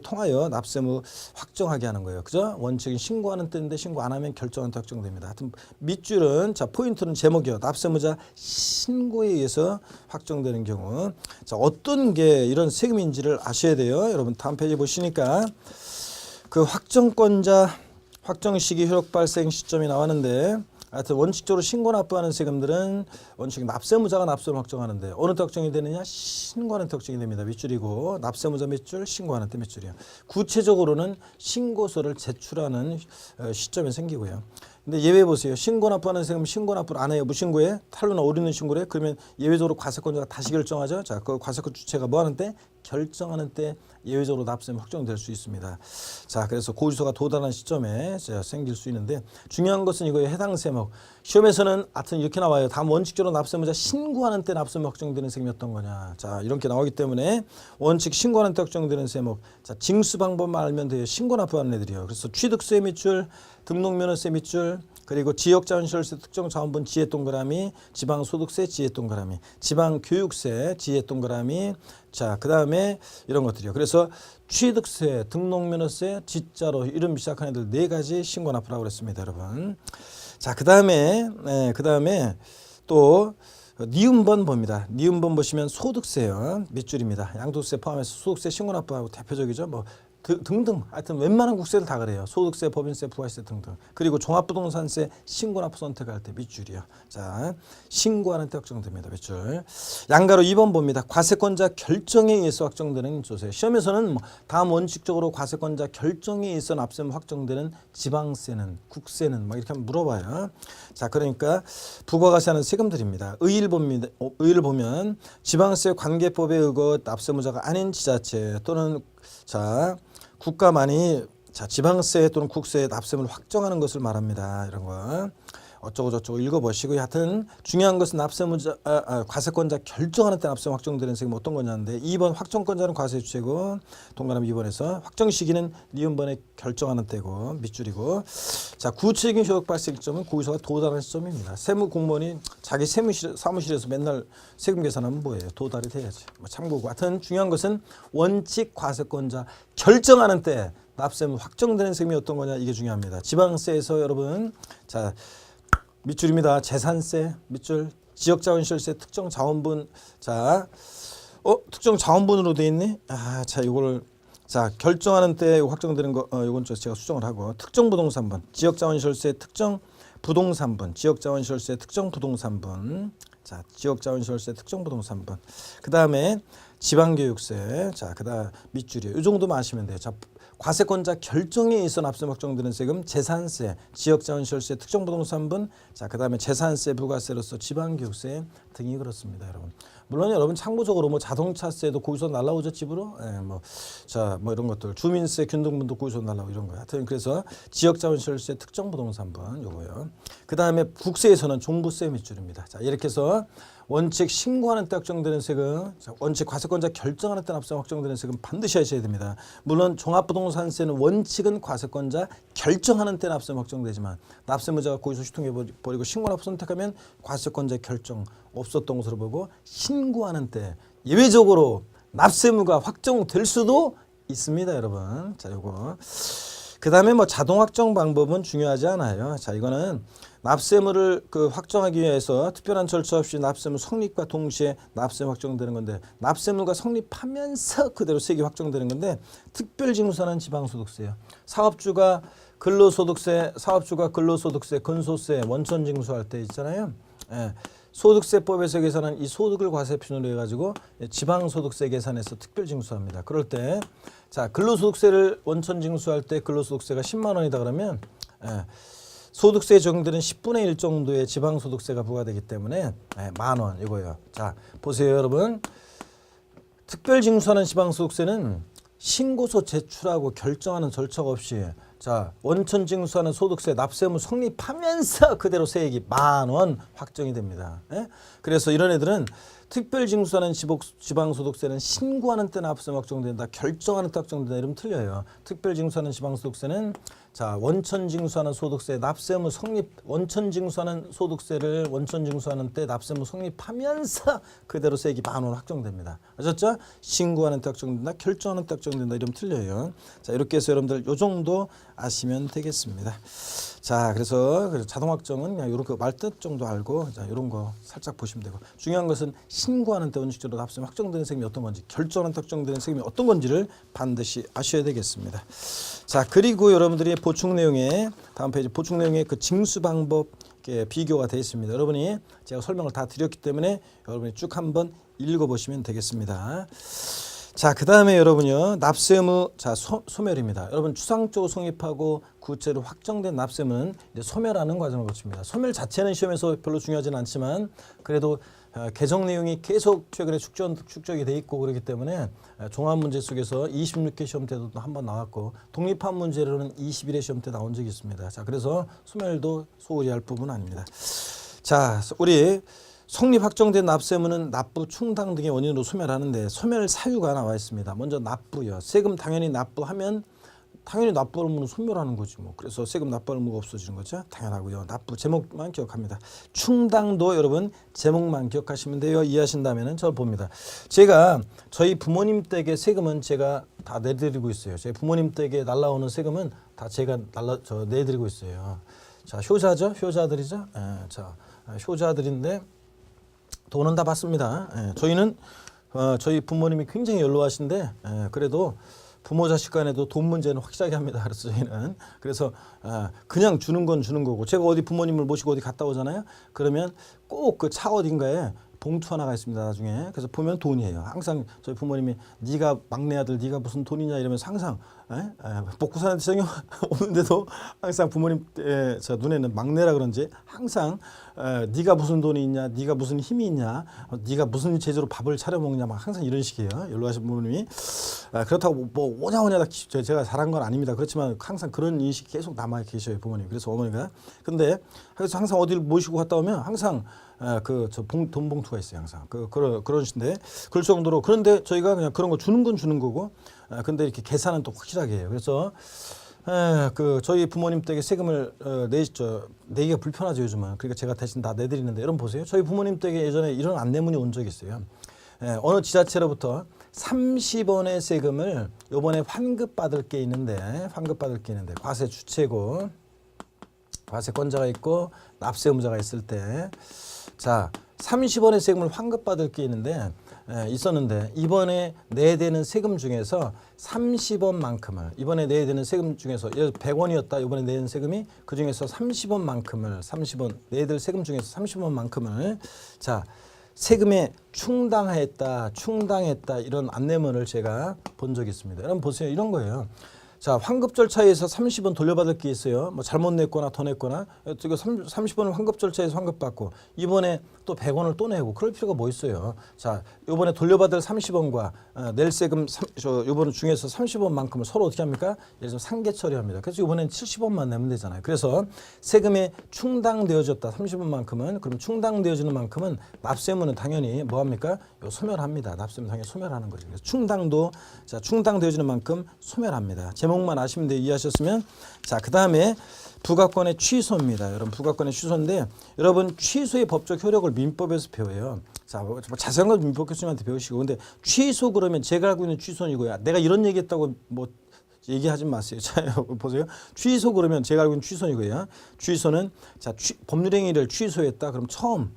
통하여 납세무 확정하게 하는 거예요. 그죠? 원칙은 신고하는 때인데 신고 안 하면 결정한 때 확정됩니다. 하여튼 밑줄은, 자 포인트는 제목이요. 납세무자 신고에 의해서 확정되는 경우. 자, 어떤 게 이런 세금인지를 아셔야 돼요. 여러분 다음 페이지 보시니까 그 확정권자 확정 시기 효력 발생 시점이 나왔는데, 하여튼 원칙적으로 신고 납부하는 세금들은 원칙 납세무자가 납세를 확정하는데, 어느 때 확정이 되느냐? 신고하는 때 확정이 됩니다. 밑줄이고, 납세무자 밑줄, 신고하는 때 밑줄이요. 구체적으로는 신고서를 제출하는 시점에 생기고요. 근데 예외 보세요. 신고 납부하는 세금 신고 납부를 안 해요. 무신고에 탈루나 오류는 신고를 해. 그러면 예외적으로 과세권자가 다시 결정하죠. 자, 그 과세권 주체가 뭐 하는 때? 결정하는 때 예외적으로 납세무 확정될 수 있습니다. 자, 그래서 고지서가 도달한 시점에 생길 수 있는데 중요한 것은 이거에 해당 세목. 시험에서는 하여튼 이렇게 나와요. 다음 원칙적으로 납세무자 신고하는 때 납세무 확정되는 세금이 어떤 거냐. 자, 이렇게 나오기 때문에 원칙 신고하는 때 확정되는 세목. 자, 징수 방법만 알면 돼요. 신고 납부하는 애들이요. 그래서 취득세 밑줄, 등록면허세 밑줄, 그리고 지역자원시설세 특정자원분 지혜 동그라미, 지방소득세 지혜 동그라미, 지방교육세 지혜 동그라미. 자, 그 다음에 이런 것들이요. 그래서 취득세, 등록면허세, 지자로 이름 시작하는 애들 4가지 신고 납부라고 그랬습니다, 여러분. 자, 그 다음에 또 니은번 봅니다. 니은번 보시면 소득세요. 밑줄입니다. 양도세 포함해서 소득세 신고 납부하고 대표적이죠. 뭐 등등 하여튼 웬만한 국세를 다 그래요. 소득세, 법인세, 부가세 등등. 그리고 종합부동산세 신고납부 선택할 때 밑줄이요. 자, 신고하는 때 확정됩니다. 밑줄. 양가로 2번 봅니다. 과세권자 결정에 의해서 확정되는 조세. 시험에서는 뭐 다음 원칙적으로 과세권자 결정에 의해서 납세무 확정되는 지방세는, 국세는 막 이렇게 한번 물어봐요. 자, 그러니까 부가가세하는 세금들입니다. 의의를 봅니다. 의의를 보면 지방세 관계법에 의거 납세무자가 아닌 지자체 또는 자 국가만이 자 지방세 또는 국세에 납세를 확정하는 것을 말합니다. 이런 거 어쩌고 저쩌고 읽어보시고 하여튼 중요한 것은 납세무자 과세권자 결정하는 때 납세 확정되는 세금이 어떤 거냐인데 2번 확정권자는 과세 주체고 동그라미 2번에서 확정 시기는 니은번에 결정하는 때고 밑줄이고 자 구체적인 효력 발생 시점은 고지서가 도달하는 시점입니다. 세무 공무원이 자기 사무실에서 맨날 세금 계산하면 뭐예요? 도달이 돼야지. 뭐 참고고 하여튼 중요한 것은 원칙 과세권자 결정하는 때 납세무 확정되는 세금이 어떤 거냐 이게 중요합니다. 지방세에서 여러분 자 밑줄입니다. 재산세 밑줄, 지역자원시설세, 특정자원분. 자, 특정 자원분으로 돼 있네. 자, 이거를 자 결정하는 때 확정되는 거, 이건 제가 수정을 하고 특정부동산분, 지역자원시설세, 특정부동산분, 지역자원시설세, 특정부동산분. 자, 지역자원시설세, 특정부동산분. 그 다음에 지방교육세. 자, 그다음 밑줄이요. 이 정도만 아시면 돼요. 자. 과세권자 결정에 의해서 납세 확정되는 세금 재산세, 지역자원시설세, 특정부동산분, 자 그다음에 재산세, 부가세로서 지방교육세 등이 그렇습니다, 여러분. 물론 여러분 참고적으로 뭐 자동차세도 고지서 날라오죠 집으로, 뭐 이런 것들, 주민세, 균등분도 고지서 날라오고 이런 거. 하여튼 그래서 지역자원시설세, 특정부동산분 요거요. 그다음에 국세에서는 종부세 밑줄입니다. 자 이렇게 해서 원칙 신고하는 때 확정되는 세금, 원칙 과세권자 결정하는 때 납세 확정되는 세금 반드시 하셔야 됩니다. 물론 종합부동산세는 원칙은 과세권자 결정하는 때 납세 확정되지만 납세무자가 고지서 휴통해버리고 신고납부 선택하면 과세권자 결정 없었던 것으로 보고 신고하는 때 예외적으로 납세무가 확정될 수도 있습니다, 여러분. 자, 요거. 그 다음에 뭐 자동 확정 방법은 중요하지 않아요. 자, 이거는 납세무를 확정하기 위해서 특별한 절차 없이 납세무 성립과 동시에 납세무 확정되는 건데 납세무가 성립하면서 그대로 세액이 확정되는 건데 특별징수하는 지방소득세요. 사업주가 근로소득세, 근소세, 원천징수할 때 있잖아요. 소득세법에서 계산한 이 소득을 과세표준으로 해가지고 지방소득세 계산해서 특별징수합니다. 그럴 때 자 근로소득세를 원천징수할 때 근로소득세가 10만 원이다 그러면 소득세에 적용되는 10분의 1 정도의 지방소득세가 부과되기 때문에 만 원 이거예요. 자 보세요 여러분. 특별징수하는 지방소득세는 신고서 제출하고 결정하는 절차가 없이 자 원천징수하는 소득세 납세무 성립하면서 그대로 세액이 만 원 확정이 됩니다. 그래서 이런 애들은 특별징수하는 지방소득세는 신고하는 때 납세무 확정된다. 결정하는 때 확정된다. 이러면 틀려요. 특별징수하는 지방소득세는 자 원천징수하는 소득세 납세무 성립 원천징수하는 소득세를 원천징수하는 때 납세무 성립하면서 그대로 세액이 만 원 확정됩니다. 아셨죠? 신고하는 때 확정된다. 결정하는 때 확정된다. 이러면 틀려요. 자 이렇게 해서 여러분들 요 정도 아시면 되겠습니다. 자 그래서 자동 확정은 그냥 이렇게 말뜻 정도 알고 자 이런 거 살짝 보시면 되고 중요한 것은 신고하는 때 원칙적으로 납세무 확정되는 세금이 어떤 건지 결정하는 때 확정되는 세금이 어떤 건지를 반드시 아셔야 되겠습니다. 자 그리고 여러분들이 보충 내용에 다음 페이지 보충 내용에 그 징수 방법 비교가 되어 있습니다. 여러분이 제가 설명을 다 드렸기 때문에 여러분이 쭉 한번 읽어보시면 되겠습니다. 자, 그 다음에 여러분요, 납세무, 자, 소멸입니다. 여러분, 추상적으로 성립하고 구체로 확정된 납세무는 이제 소멸하는 과정을 거칩니다. 소멸 자체는 시험에서 별로 중요하지는 않지만, 그래도 개정 내용이 계속 최근에 축적이 돼 있고 그렇기 때문에 종합 문제 속에서 26회 시험 때도 한 번 나왔고 독립한 문제로는 21회 시험 때 나온 적이 있습니다. 자, 그래서 소멸도 소홀히 할 부분은 아닙니다. 자, 우리 성립 확정된 납세무는 납부, 충당 등의 원인으로 소멸하는데 소멸 사유가 나와 있습니다. 먼저 납부요. 세금 당연히 납부하면 당연히 납부 의무는 소멸하는 거지 뭐. 그래서 세금 납부 의무가 없어지는 거죠. 당연하고요. 납부 제목만 기억합니다. 충당도 여러분 제목만 기억하시면 돼요. 이해하신다면은 저 봅니다. 제가 저희 부모님 댁의 세금은 제가 다 내드리고 있어요. 제 부모님 댁에 날라오는 세금은 다 제가 내드리고 있어요. 자, 효자죠. 효자들이죠. 자, 효자들인데 돈은 다 받습니다. 저희는 저희 부모님이 굉장히 연로하신데 그래도 부모 자식 간에도 돈 문제는 확실하게 합니다. 그래서 저희는 그래서 그냥 주는 건 주는 거고 제가 어디 부모님을 모시고 어디 갔다 오잖아요. 그러면 꼭 그 차 어딘가에 봉투 하나가 있습니다. 나중에 그래서 보면 돈이에요. 항상 저희 부모님이 네가 막내 아들 네가 무슨 돈이냐 이러면서 항상 복구산한테 전혀 오는데도 항상 부모님 저 눈에는 막내라 그런지 항상 네가 무슨 돈이 있냐 네가 무슨 힘이 있냐 네가 무슨 재주로 밥을 차려 먹냐 막 항상 이런 식이에요. 연로하신 부모님이 그렇다고 뭐 오냐오냐 제가 잘한 건 아닙니다. 그렇지만 항상 그런 인식이 계속 남아 계셔요. 부모님. 그래서 어머니가 근데 그래서 항상 어디를 모시고 갔다 오면 항상 돈 봉투가 있어요. 항상 그러신데 그럴 정도로 그런데 저희가 그냥 그런 거 주는 건 주는 거고 근데 이렇게 계산은 또 확실하게 해요. 그래서 저희 부모님 댁에 세금을 내기가 불편하죠 요즘은. 그러니까 제가 대신 다 내드리는데 여러분 보세요. 저희 부모님 댁에 예전에 이런 안내문이 온 적이 있어요. 어느 지자체로부터 30원의 세금을 이번에 환급받을 게 있는데 과세 주체고 과세권자가 있고 납세 의무자가 있을 때 자 30원의 세금을 환급받을 게 있었는데 이번에 내야 되는 세금 중에서 30원만큼을 이번에 내야 되는 세금 중에서 100원이었다. 이번에 내야 되는 세금이 그중에서 30원 내야 될 세금 중에서 30원만큼을 자 세금에 충당했다 이런 안내문을 제가 본 적이 있습니다. 여러분 보세요. 이런 거예요. 자, 환급 절차에서 30원 돌려받을 게 있어요. 뭐 잘못 냈거나 더 냈거나 30원을 환급 절차에서 환급받고 이번에 또 100원을 또 내고 그럴 필요가 뭐 있어요. 자, 이번에 돌려받을 30원과 낼 세금 이번 중에서 30원만큼을 서로 어떻게 합니까? 예를 들어 상계 처리합니다. 그래서 이번엔 70원만 내면 되잖아요. 그래서 세금에 충당되어졌다. 30원만큼은 그럼 충당되어지는 만큼은 납세무는 당연히 뭐 합니까? 소멸합니다. 납세무 당연히 소멸하는 거죠. 그래서 충당도 자, 충당되어지는 만큼 소멸합니다. 제목만 아시면 돼요. 이해하셨으면 자, 그다음에 부가권의 취소입니다. 여러분 부가권의 취소인데 여러분 취소의 법적 효력을 민법에서 배워요. 자, 뭐 자세한 건 민법 교수님한테 배우시고 근데 취소 그러면 제가 알고 있는 취소는 이거야. 내가 이런 얘기했다고 뭐 얘기하지 마세요. 자, 보세요. 취소 그러면 제가 알고 있는 취소는 이거예요. 취소는 자 법률행위를 취소했다. 그럼 처음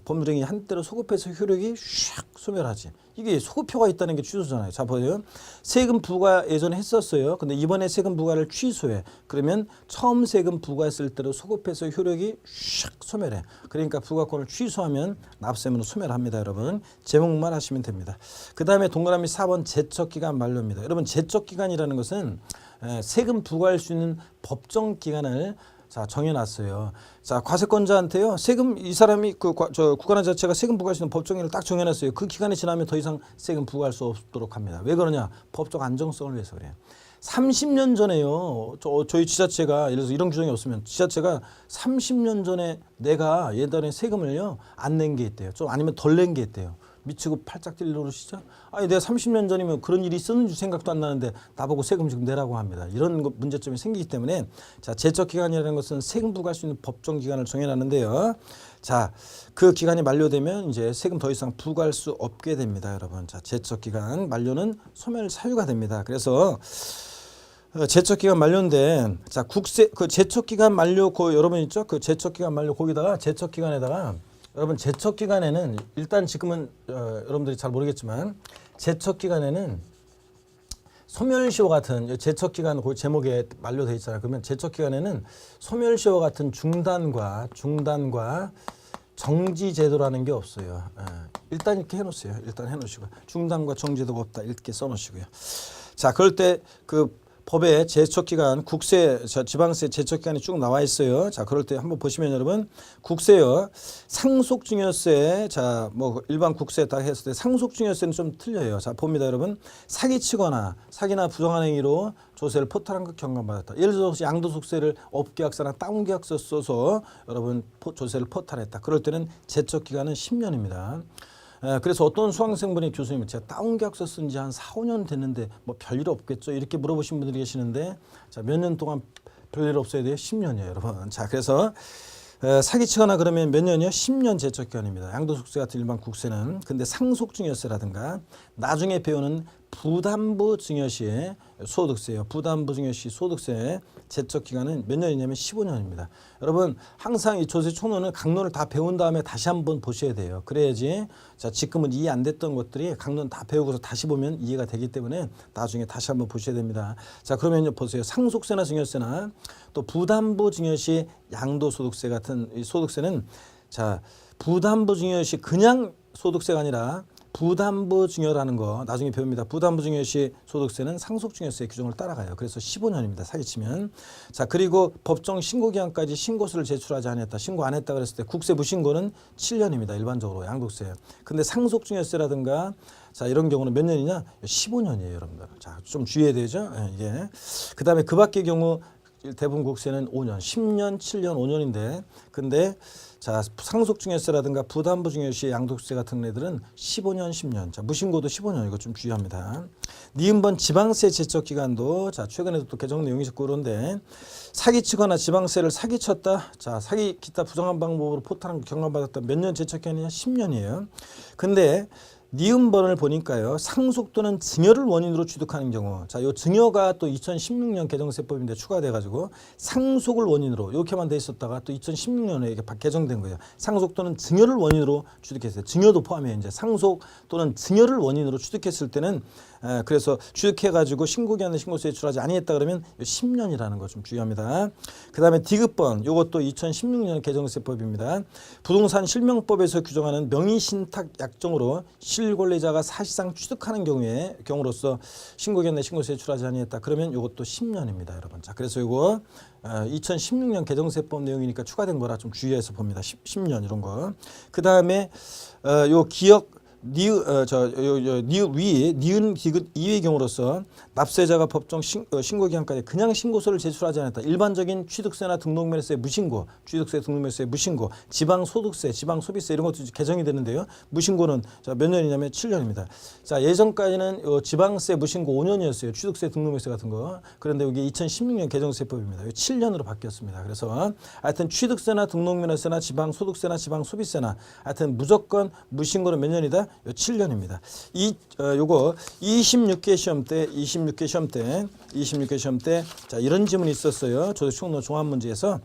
법률행위 한때로 소급해서 효력이 샥 소멸하지. 이게 소급표가 있다는 게 취소잖아요. 자, 보세요. 세금 부과 예전에 했었어요. 근데 이번에 세금 부과를 취소해. 그러면 처음 세금 부과했을 때로 소급해서 효력이 샥 소멸해. 그러니까 부과권을 취소하면 납세무는 소멸합니다. 여러분. 제목만 하시면 됩니다. 그 다음에 동그라미 4번 제척기간 만료입니다. 여러분 제척기간이라는 것은 세금 부과할 수 있는 법정 기간을 자 정해놨어요. 자 과세권자한테요 세금 이 사람이 구간화 자체가 세금 부과할 수 있는 법정기를 딱 정해놨어요. 그 기간이 지나면 더 이상 세금 부과할 수 없도록 합니다. 왜 그러냐? 법적 안정성을 위해서 그래요. 30년 전에요. 저희 지자체가 예를 들어서 이런 규정이 없으면 지자체가 30년 전에 내가 예전에 세금을요 안 낸 게 있대요. 좀 아니면 덜 낸 게 있대요. 미치고 팔짝 뛸 노릇이죠. 아니 내가 30년 전이면 그런 일이 있었는지 생각도 안 나는데 나보고 세금 지금 내라고 합니다. 이런 문제점이 생기기 때문에 자 제척기간이라는 것은 세금 부과할 수 있는 법정 기간을 정해놨는데요. 자 그 기간이 만료되면 이제 세금 더 이상 부과할 수 없게 됩니다, 여러분. 자 제척기간 만료는 소멸 사유가 됩니다. 그래서 제척기간 만료인데 자 국세 그 제척기간 만료 여러분 있죠? 그 제척기간 만료 거기다가 제척기간에다가 여러분 제척기간에는 일단 지금은 여러분들이 잘 모르겠지만 제척기간에는 소멸시효 같은 제척기간 그 제목에 만료돼 있잖아요. 그러면 제척기간에는 소멸시효 같은 중단과 정지제도라는 게 없어요. 일단 이렇게 해놓으세요. 일단 해놓으시고 중단과 정지제도가 없다 이렇게 써놓으시고요. 자 그럴 때 그 법에 제척기간 국세 지방세 제척기간이 쭉 나와 있어요. 자 그럴 때 한번 보시면 여러분 국세요 상속증여세 자 뭐 일반 국세 딱 했을 때 상속증여세는 좀 틀려요. 자 봅니다 여러분 사기치거나 사기나 부정한 행위로 조세를 포탈한 것 경감받았다. 예를 들어서 양도소득세를 업계약서나 다운계약서 써서 여러분 조세를 포탈했다. 그럴 때는 제척기간은 10년입니다. 그래서 어떤 수강생분이 교수님 제가 다운계약서 쓴 지 한 4, 5년 됐는데 뭐 별일 없겠죠 이렇게 물어보신 분들이 계시는데 자 몇 년 동안 별일 없어야 돼요? 10년이에요 여러분. 자 그래서 사기치거나 그러면 몇 년이요? 10년 제척기간입니다. 양도소득세 같은 일반 국세는. 근데 상속증여세라든가 나중에 배우는 부담부증여시 소득세요. 부담부증여시 소득세 제척기간은 몇 년이냐면 15년입니다. 여러분 항상 이 조세 총론은 강론을 다 배운 다음에 다시 한번 보셔야 돼요. 그래야지 자 지금은 이해 안 됐던 것들이 강론 다 배우고서 다시 보면 이해가 되기 때문에 나중에 다시 한번 보셔야 됩니다. 자 그러면 보세요. 상속세나 증여세나 또 부담부증여시 양도소득세 같은 이 소득세는 자 부담부증여시 그냥 소득세가 아니라 부담부증여라는 거 나중에 배웁니다. 부담부증여시 소득세는 상속증여세 규정을 따라가요. 그래서 15년입니다. 사기치면. 자 그리고 법정 신고기한까지 신고서를 제출하지 않았다. 신고 안 했다 그랬을 때 국세 무신고는 7년입니다. 일반적으로 양도세. 근데 상속증여세라든가 자 이런 경우는 몇 년이냐? 15년이에요. 여러분들. 자 좀 주의해야 되죠. 예, 이게. 그다음에 그 밖의 경우 대부분 국세는 5년, 10년, 7년, 5년인데 근데 자 상속증여세라든가 부담부증여시 양도세 같은 애들은 15년, 10년. 자 무신고도 15년 이거 좀 주의합니다. 니은번 지방세 제척기간도 자 최근에도 또 개정 내용이 있었고 그런데 사기치거나 지방세를 사기쳤다. 자 사기 기타 부정한 방법으로 포탈한 경감받았다. 몇 년 제척기간이냐? 10년이에요. 근데 니은번을 보니까요. 상속 또는 증여를 원인으로 취득하는 경우 자, 요 증여가 또 2016년 개정세법인데 추가돼 가지고 상속을 원인으로 이렇게만 돼 있었다가 또 2016년에 이게 개정된 거예요. 상속 또는 증여를 원인으로 취득했어요. 증여도 포함해요. 이제 상속 또는 증여를 원인으로 취득했을 때는 그래서 취득해 가지고 신고기한에 신고세 제출하지 아니했다 그러면 10년이라는 거 좀 주의합니다. 그다음에 디귿번 이것도 2016년 개정세법입니다. 부동산 실명법에서 규정하는 명의신탁 약정으로 실권리자가 사실상 취득하는 경우로서 신고기한에 신고세 제출하지 아니했다 그러면 이것도 10년입니다, 여러분. 자 그래서 이거 2016년 개정세법 내용이니까 추가된 거라 좀 주의해서 봅니다. 10년 이런 거. 그다음에 요 기억 니은 디귿 이의 경우로서 납세자가 법정 신고기한까지 그냥 신고서를 제출하지 않았다. 일반적인 취득세나 등록면허세 무신고, 취득세 등록면허세 무신고, 지방소득세, 지방소비세 이런 것도 개정이 되는데요. 무신고는 자, 몇 년이냐면 7년입니다. 자 예전까지는 지방세 무신고 5년이었어요. 취득세 등록면허세 같은 거. 그런데 이게 2016년 개정세법입니다. 7년으로 바뀌었습니다. 그래서 하여튼 취득세나 등록면허세나 지방소득세나 지방소비세나 하여튼 무조건 무신고는 몇 년이다? 7년입니다. 요거 26개 시험 때 자 이런 지문이 있었어요. 조세 총론 종합 문제에서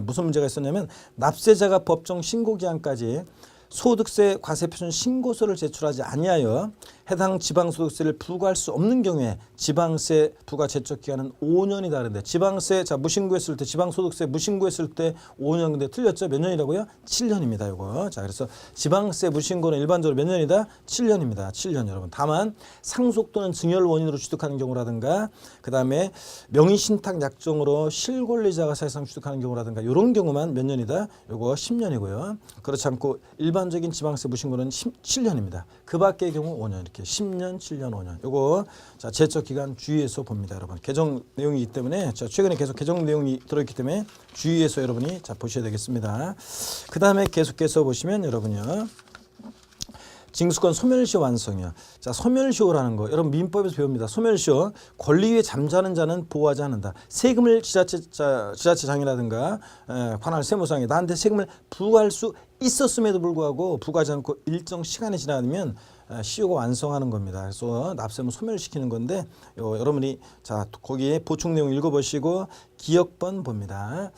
무슨 문제가 있었냐면 납세자가 법정 신고 기한까지 소득세 과세 표준 신고서를 제출하지 아니하여 해당 지방소득세를 부과할 수 없는 경우에 지방세 부과 제척 기간은 5년이 다른데 지방세 자 무신고했을 때 지방소득세 무신고했을 때 5년 근데 틀렸죠? 몇 년이라고요? 7년입니다. 이거. 자 그래서 지방세 무신고는 일반적으로 몇 년이다? 7년입니다. 7년 여러분. 다만 상속 또는 증여를 원인으로 취득하는 경우라든가 그다음에 명의신탁 약정으로 실권리자가 사실상 취득하는 경우라든가 이런 경우만 몇 년이다? 이거 10년이고요. 그렇지 않고 일반적인 지방세 무신고는 7년입니다. 그 밖의 경우 5년 이렇게 10년, 7년, 5년. 요거 자 제척 기간 주의해서 봅니다, 여러분. 개정 내용이기 때문에 자 최근에 계속 개정 내용이 들어있기 때문에 주의해서 여러분이 자 보셔야 되겠습니다. 그 다음에 계속해서 보시면 여러분요. 징수권 소멸시효 완성이요. 자 소멸시효라는 거 여러분 민법에서 배웁니다. 소멸시효 권리 위에 잠자는 자는 보호하지 않는다. 세금을 지자체장이라든가 관할 세무상에 나한테 세금을 부과할 수 있었음에도 불구하고 부과하지 않고 일정 시간이 지나면 시효가 완성하는 겁니다. 그래서 납세무 소멸시키는 건데 여러분이 자 거기에 보충 내용 읽어보시고 기억번 봅니다.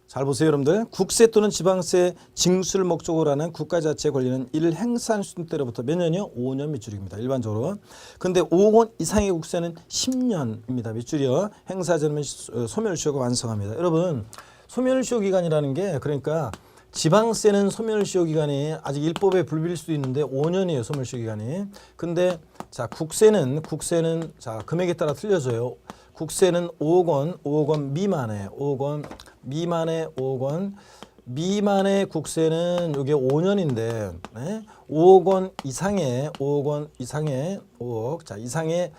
잘 보세요, 여러분들. 국세 또는 지방세 징수를 목적으로 하는 국가자치의 권리는 이를 행사한 시점 때로부터 몇 년이요? 5년 밑줄입니다. 일반적으로. 근데 5억 원 이상의 국세는 10년입니다. 밑줄이요. 행사하지 않으면 소멸시효가 완성합니다. 여러분, 소멸시효 기간이라는 게 그러니까 지방세는 소멸시효 기간이 아직 일법에 불빌 수도 있는데 5년이에요. 소멸시효 기간이. 근데 자 국세는 자 금액에 따라 틀려져요. 국세는 5억 원, 5억 원 미만에 5억 원 미만에 5억 원 미만의 국세는 이게 5년인데 5억 원 이상의 5억 원 이상의 5억 자 이상의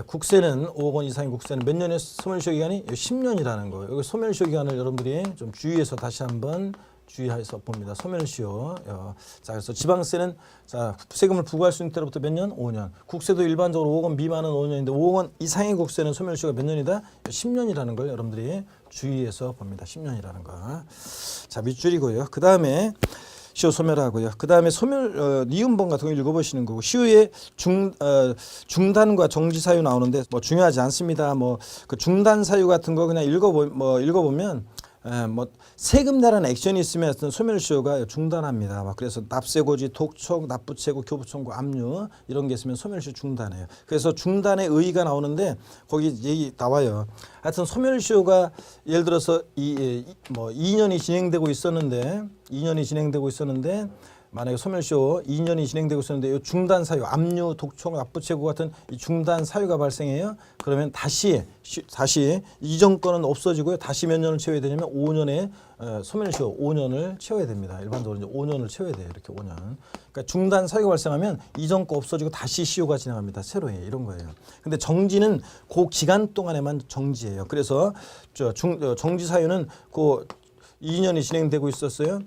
국세는 5억 원 이상의 국세는 몇 년의 소멸시효 기간이 10년이라는 거예요. 여기 소멸시효 기간을 여러분들이 좀 주의해서 다시 한번 주의해서 봅니다. 소멸시효. 자 그래서 지방세는 자 세금을 부과할 수 있는 때로부터 몇 년? 5년. 국세도 일반적으로 5억 원 미만은 5년인데 5억 원 이상의 국세는 소멸시효가 몇 년이다? 10년이라는 걸 여러분들이 주의해서 봅니다. 10년이라는 거. 자 밑줄이고요. 그 다음에 시효 소멸하고요. 그 다음에 소멸 니은번 같은 거 읽어보시는 거고 시효의 중단과 정지 사유 나오는데 뭐 중요하지 않습니다. 뭐 그 중단 사유 같은 거 그냥 읽어보면 뭐 세금 내라는 액션이 있으면 소멸시효가 중단합니다. 막 그래서 납세고지, 독촉, 납부채고, 교부청구, 압류 이런 게 있으면 소멸시효 중단해요. 그래서 중단의 의의가 나오는데 거기 얘기 나와요. 하여튼 소멸시효가 예를 들어서 2년이 진행되고 있었는데 만약에 소멸시효 2년이 진행되고 있었는데 이 중단 사유, 압류, 독촉, 납부채고 같은 이 중단 사유가 발생해요. 그러면 다시 이전 거는 없어지고요. 다시 몇 년을 채워야 되냐면 5년의 소멸시효 5년을 채워야 됩니다. 일반적으로 이제 5년을 채워야 돼요. 이렇게 5년. 그러니까 중단 사유가 발생하면 이전 거 없어지고 다시 시효가 진행합니다. 새로 해 이런 거예요. 근데 정지는 그 기간 동안에만 정지해요. 그래서 정지 사유는 그 2년이 진행되고 있었어요.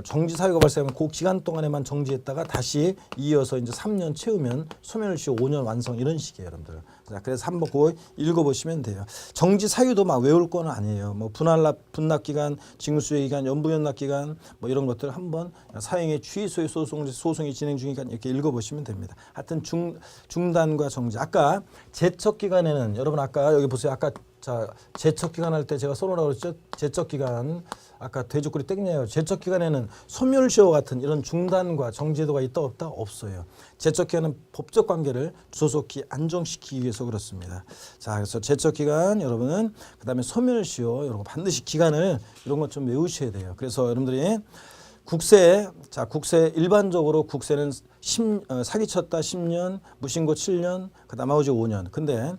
정지 사유가 발생하면 그 기간 동안에만 정지했다가 다시 이어서 이제 3년 채우면 소멸시효 5년 완성 이런 식이에요, 여러분들. 자, 그래서 한번 그거 읽어보시면 돼요. 정지 사유도 막 외울 건 아니에요. 뭐 분납 기간, 징수의 기간, 연부연납 기간 뭐 이런 것들 한번 사형의 취소의 소송이 진행 중이니까 이렇게 읽어보시면 됩니다. 하여튼 중단과 정지. 아까 제척 기간에는 여러분 아까 여기 보세요. 아까 자 제척 기간 할 때 제가 써놓으라고 그랬죠. 제척 기간 아까 돼지꼬리 땡겨요. 제척 기간에는 소멸시효 같은 이런 중단과 정지제도가 있다 없다 없어요. 제척 기간은 법적 관계를 조속히 안정시키기 위해서 그렇습니다. 자 그래서 제척 기간 여러분은 그다음에 소멸시효 이런 거 반드시 기간을 이런 것 좀 외우셔야 돼요. 그래서 여러분들이 국세 일반적으로 국세는 사기쳤다 10년, 무신고 7년, 그다음 나머지 5년. 근데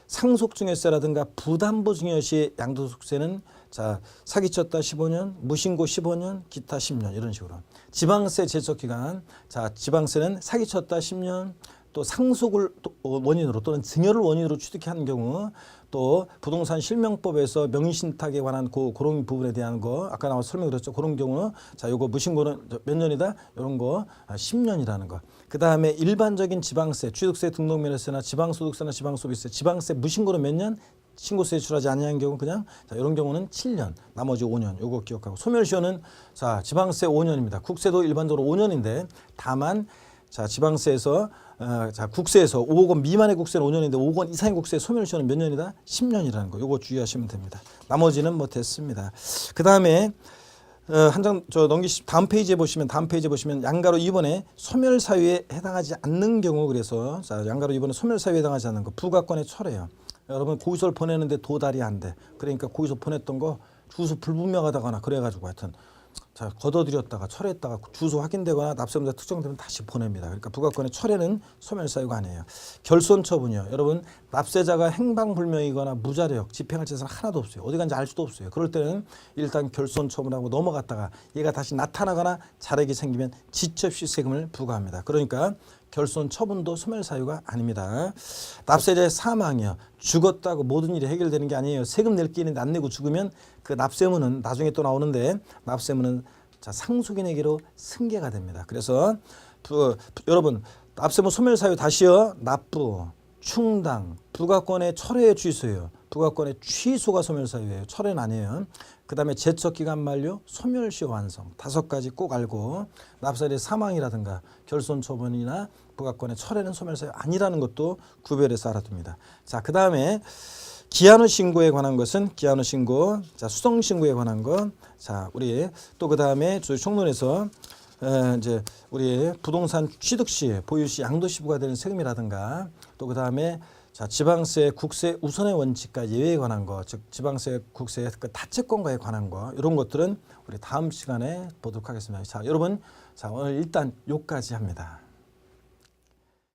상속증여세라든가 부담보증여시 양도소득세는 자 사기쳤다 15년, 무신고 15년, 기타 10년 이런 식으로. 지방세 제척기간 자 지방세는 사기쳤다 10년, 또 상속을 원인으로 또는 증여를 원인으로 취득한 경우 또 부동산 실명법에서 명의신탁에 관한 그런 부분에 대한 거 아까 나와 설명드렸죠. 그런 경우는 자 요거 무신고는 몇 년이다? 이런 거 10년이라는 거. 그 다음에 일반적인 지방세, 취득세, 등록면허세나 지방소득세나 지방소비세, 지방세 무신고는 몇 년? 신고세 제출하지 않는 경우 그냥 자 이런 경우는 7년, 나머지 5년 요거 기억하고 소멸시효는 자 지방세 5년입니다. 국세도 일반적으로 5년인데 다만 자 지방세에서 자 국세에서 5억 원 미만의 국세는 5년인데 5억 원 이상의 국세 소멸시효는 몇 년이다? 10년이라는 거. 요거 주의하시면 됩니다. 나머지는 뭐 됐습니다. 그 다음에 한 장 다음 페이지에 보시면 양가로 2번에 소멸 사유에 해당하지 않는 경우 그래서 자 양가로 2번에 소멸 사유에 해당하지 않는 거 부가권의 철회요. 여러분 고의소를 보내는데 도달이 안 돼. 그러니까 고의소 보냈던 거 주소 불분명하다거나 그래가지고 하여튼 자 거둬들였다가 철회했다가 주소 확인되거나 납세문자 특정되면 다시 보냅니다. 그러니까 부가권의 철회는 소멸사유가 아니에요. 결손처분이요. 여러분 납세자가 행방불명이거나 무자력 집행할 재산 하나도 없어요. 어디 간지 알 수도 없어요. 그럴 때는 일단 결손처분하고 넘어갔다가 얘가 다시 나타나거나 자력이 생기면 지체 없이 세금을 부과합니다. 그러니까 결손처분도 소멸사유가 아닙니다. 납세자의 사망이요. 죽었다고 모든 일이 해결되는 게 아니에요. 세금 낼 게 있는데 안 내고 죽으면 그 납세문은 나중에 또 나오는데 납세문은 자 상속인에게로 승계가 됩니다. 그래서 여러분 납세문 소멸사유 다시요. 납부, 충당, 부가권의 철회의 취소예요. 부가권의 취소가 소멸사유예요. 철회는 아니에요. 그 다음에 제척기간 만료, 소멸시효 완성 5가지 꼭 알고 납세자의 사망이라든가 결손처분이나 부가권의 철회는 소멸사유 아니라는 것도 구별해서 알아둡니다. 자, 그 다음에 기한후 신고에 관한 것은 기한후 신고, 자 수성 신고에 관한 것, 자 우리 또 그 다음에 저희 총론에서 이제 우리 부동산 취득 시, 보유 시, 양도시 부과되는 세금이라든가 또 그 다음에 자 지방세, 국세 우선의 원칙과 예외에 관한 거, 즉 지방세, 국세 그 다채권과에 관한 거 이런 것들은 우리 다음 시간에 보도록 하겠습니다. 자 여러분, 자 오늘 일단 여기까지 합니다.